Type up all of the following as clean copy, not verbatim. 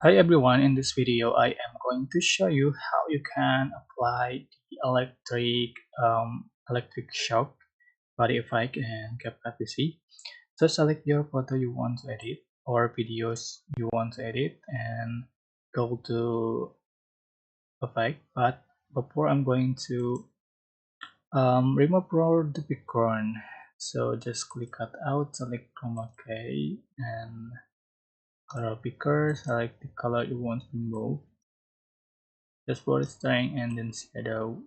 Hi everyone, in this video I am going to show you how you can apply the electric shock body effect in CapCut PC. So select your photo you want to edit or videos you want to edit and go to effect. But before I'm going to remove the background. So just click cut out, select chroma key and color picker, select the color you want to remove. Just for starting and then shadow.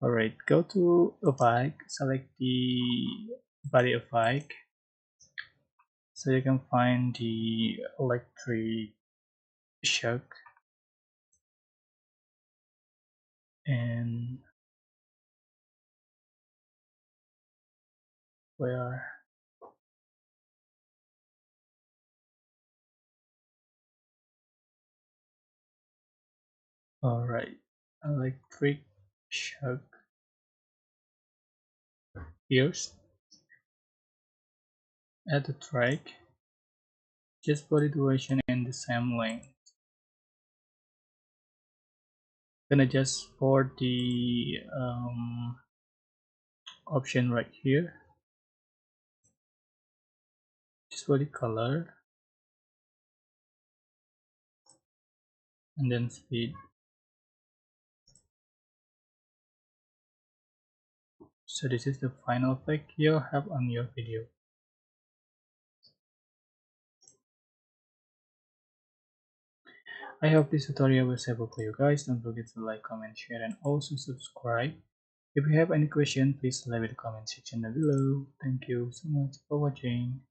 Alright, go to opaque, select the body opaque so you can find the electric shock and where. Alright, electric shock ears, add the track, just body duration and the same length. Gonna adjust for the option right here, just body color and then speed. So this is the final effect you have on your video. I hope this tutorial was helpful for you guys. Don't forget to like, comment, share and also subscribe. If you have any question, please leave it in the comment section down below. Thank you so much for watching.